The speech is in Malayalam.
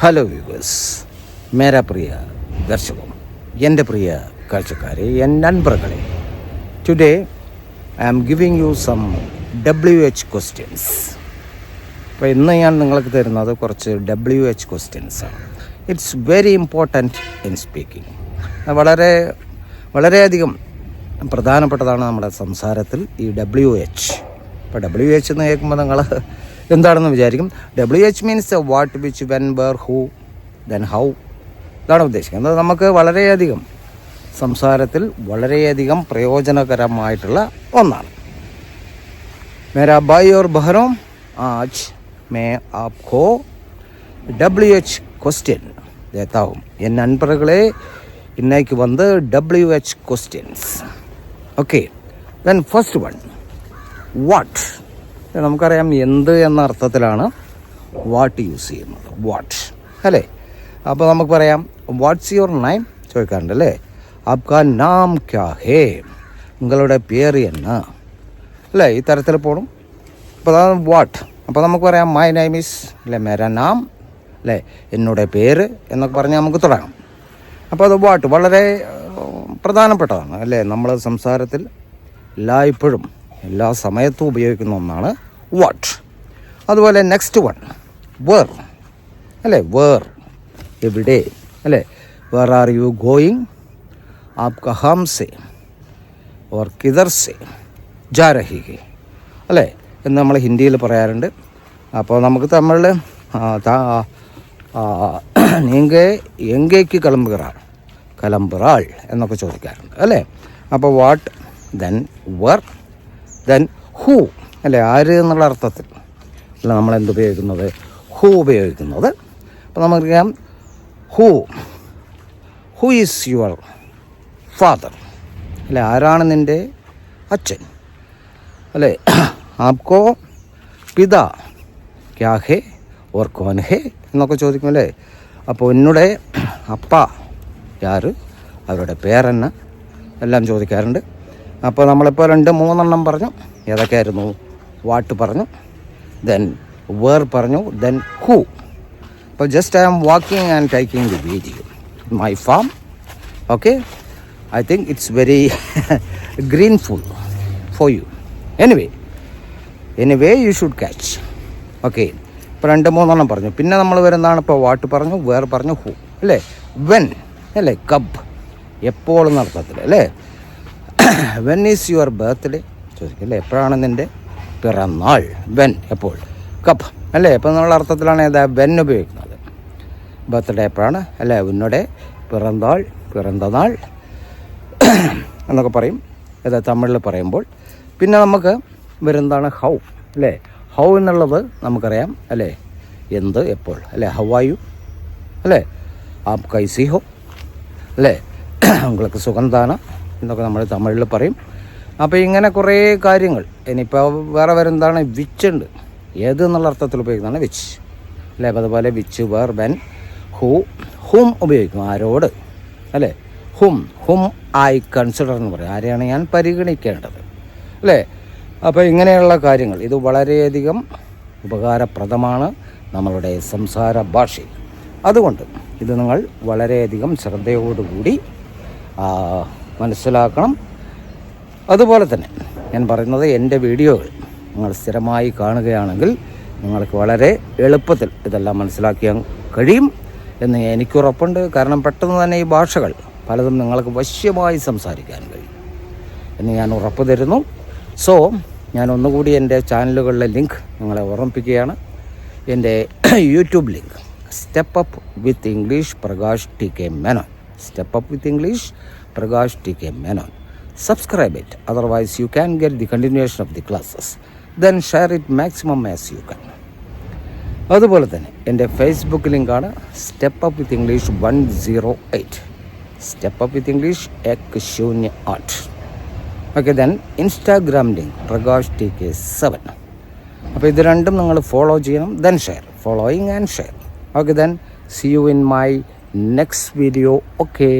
ഹലോ വ്യൂവേഴ്സ്, മേരാ പ്രിയ ദർശകം, എൻ്റെ പ്രിയ കാഴ്ചക്കാരെ, എൻ്റെ നൻപറുകളെ. Today I am giving you some WH questions. അപ്പോൾ ഇന്ന് ഞാൻ നിങ്ങൾക്ക് തരുന്നത് കുറച്ച് WH ക്വസ്റ്റ്യൻസാണ്. It's very important in speaking. വളരെയധികം പ്രധാനപ്പെട്ടതാണ് നമ്മുടെ സംസാരത്തിൽ ഈ WH. ഇപ്പോൾ WH എന്ന് കേൾക്കുമ്പോൾ നിങ്ങൾ എന്താണെന്ന് വിചാരിക്കും. WH means what, which, when, where, who, then how. ഇതാണ് ഉദ്ദേശിക്കുന്നത്. നമുക്ക് വളരെയധികം സംസാരത്തിൽ വളരെയധികം പ്രയോജനകരമായിട്ടുള്ള ഒന്നാണ്. മേരാ ഭായി ഓർ ബഹനോ, ആജ് മേ ആപ്കോ WH ക്വസ്റ്റ്യൻ ദേത്താ ഹൂം. എൻ നൻപറുകളെ, ഇന്നേക്ക് വന്ന് WH questions. Okay, then first one, what. നമുക്കറിയാം എന്ത് എന്ന അർത്ഥത്തിലാണ് വാട്ട് യൂസ് ചെയ്യുന്നത്. വാട്ട് അല്ലേ? അപ്പോൾ നമുക്ക് പറയാം വാട്ട്സ് യുവർ നെയിം ചോദിക്കാറുണ്ട് അല്ലേ. ആപ്കാ നാം ക്യാ ഹേ, നിങ്ങളുടെ പേര് എന്നാ അല്ലേ, ഈ തരത്തിൽ പോകണം. അപ്പോൾ അതാണ് വാട്ട്. അപ്പോൾ നമുക്ക് പറയാം മൈ നെയിം ഈസ് അല്ലേ, മേരാ നാം അല്ലേ, എന്നോട് പേര് എന്നൊക്കെ പറഞ്ഞാൽ നമുക്ക് തുടങ്ങാം. അപ്പോൾ അത് വാട്ട് വളരെ പ്രധാനപ്പെട്ടതാണ് അല്ലേ. നമ്മൾ സംസാരത്തിൽ എല്ലായ്പ്പോഴും എല്ലാ സമയത്തും ഉപയോഗിക്കുന്ന ഒന്നാണ് വാട്ട്. അതുപോലെ നെക്സ്റ്റ് വൺ, വേർ അല്ലേ. വേർ എവിടെ അല്ലേ. വേർ ആർ യു ഗോയിങ്, ആപ് കഹാം സെ ഓർ കിധർ സെ ജാ രഹി ഹെ അല്ലേ എന്ന് നമ്മൾ ഹിന്ദിയിൽ പറയാറുണ്ട്. അപ്പോൾ നമുക്ക് തമിഴിൽ നീങ്ക എങ്കേക്ക് കലമ്പുറാൾ എന്നൊക്കെ ചോദിക്കാറുണ്ട് അല്ലേ. അപ്പോൾ what, then where, then who അല്ലേ, ആര് എന്നുള്ള അർത്ഥത്തിൽ അല്ല നമ്മളെന്ത് ഉപയോഗിക്കുന്നത്, ഹൂ ഉപയോഗിക്കുന്നത്. അപ്പോൾ നമുക്കറിയാം ഹൂ ഈസ് യുവർ ഫാദർ അല്ലേ, ആരാണ് നിൻ്റെ അച്ഛൻ അല്ലേ. ആപ്കോ പിതാ ക്യാ ഹേ ഓർ കോൻ ഹേ എന്നൊക്കെ ചോദിക്കും അല്ലേ. അപ്പോൾ എന്നോട് അപ്പ യാർ, അവരുടെ പേരെന്ന എല്ലാം ചോദിക്കാറുണ്ട്. അപ്പോൾ നമ്മളിപ്പോൾ 2-3 പറഞ്ഞു. ഏതൊക്കെയായിരുന്നു? വാട്ട് പറഞ്ഞു, ദെൻ വേർ പറഞ്ഞു, ദെൻ ഹൂ. അപ്പോൾ just I am walking and taking the video my farm. Okay, I think it's very greenful for you. Anyway you should catch. Okay, ഇപ്പോൾ 2-3 പറഞ്ഞു. പിന്നെ നമ്മൾ വരുന്നതാണ് ഇപ്പോൾ വാട്ട് പറഞ്ഞു, വേർ പറഞ്ഞു, ഹൂ അല്ലേ. വെൻ അല്ലേ, കബ് എപ്പോൾ എന്ന അർത്ഥത്തിൽ അല്ലേ. വെൻ ഈസ് യുവർ ബർത്ത്ഡേ ചോദിക്കും അല്ലേ, എപ്പോഴാണ് നിൻ്റെ പിറന്നാൾ. വെൻ എപ്പോൾ, കപ്പ് അല്ലേ. അപ്പോൾ എന്നുള്ള അർത്ഥത്തിലാണ് ഏതാ വെൻ ഉപയോഗിക്കുന്നത്. ബർത്ത്ഡേ എപ്പോഴാണ് അല്ലേ, ഉന്നോടെ പിറന്തനാൾ എന്നൊക്കെ പറയും ഏതാ തമിഴിൽ പറയുമ്പോൾ. പിന്നെ നമുക്ക് വരുന്നതാണ് ഹൗ അല്ലേ. ഹൗ എന്നുള്ളത് നമുക്കറിയാം അല്ലേ, എന്ത് എപ്പോൾ അല്ലേ. ഹൗ ആർ യു അല്ലേ, ആപ് കൈസി ഹോ അല്ലേ, உங்களுக்கு സുഗന്ധാണ് എന്നൊക്കെ നമ്മൾ തമിഴിൽ പറയും. അപ്പോൾ ഇങ്ങനെ കുറേ കാര്യങ്ങൾ. ഇനിയിപ്പോൾ വേറെ വരുന്നതാണ് വിച്ച് ഉണ്ട്. ഏത് എന്നുള്ള അർത്ഥത്തിൽ ഉപയോഗിക്കുന്നതാണ് വിച്ച് അല്ലേ. അപ്പോൾ അതുപോലെ വിച്ച്, വേർ, വെൻ, ഹൂം ഉപയോഗിക്കും ആരോട് അല്ലേ. ഹും ഐ കൺസിഡർ എന്ന് പറയും, ആരെയാണ് ഞാൻ പരിഗണിക്കേണ്ടത് അല്ലേ. അപ്പോൾ ഇങ്ങനെയുള്ള കാര്യങ്ങൾ ഇത് വളരെയധികം ഉപകാരപ്രദമാണ് നമ്മളുടെ സംസാര ഭാഷയിൽ. അതുകൊണ്ട് ഇത് നിങ്ങൾ വളരെയധികം ശ്രദ്ധയോടുകൂടി മനസ്സിലാക്കണം. അതുപോലെ തന്നെ ഞാൻ പറയുന്നത്, എൻ്റെ വീഡിയോകൾ നിങ്ങൾ സ്ഥിരമായി കാണുകയാണെങ്കിൽ നിങ്ങൾക്ക് വളരെ എളുപ്പത്തിൽ ഇതെല്ലാം മനസ്സിലാക്കിയാൻ കഴിയും എന്ന് എനിക്കുറപ്പുണ്ട്. കാരണം പെട്ടെന്ന് തന്നെ ഈ ഭാഷകൾ പലതും നിങ്ങൾക്ക് വശ്യമായി സംസാരിക്കാൻ കഴിയും എന്ന് ഞാൻ ഉറപ്പ് തരുന്നു. സോ ഞാൻ ഒന്നുകൂടി എൻ്റെ ചാനലുകളിലെ ലിങ്ക് നിങ്ങളെ ഓർമ്മിപ്പിക്കുകയാണ്. എൻ്റെ YouTube link step up with English Prakash TK Menon. Step up with English, Prakash TK Menon. Subscribe it, otherwise you can get the continuation of the classes. Then share it maximum as you can. അതുപോലെ തന്നെ എൻ്റെ ഫേസ്ബുക്ക് ലിങ്കാണ് step up with English 108. Step up with English 108. Okay, then Instagram link Prakash TK 7. അപ്പോൾ ഇത് രണ്ടും നിങ്ങൾ ഫോളോ ചെയ്യണം. Then share, following and share. Okay, then see you in my next video. Okay.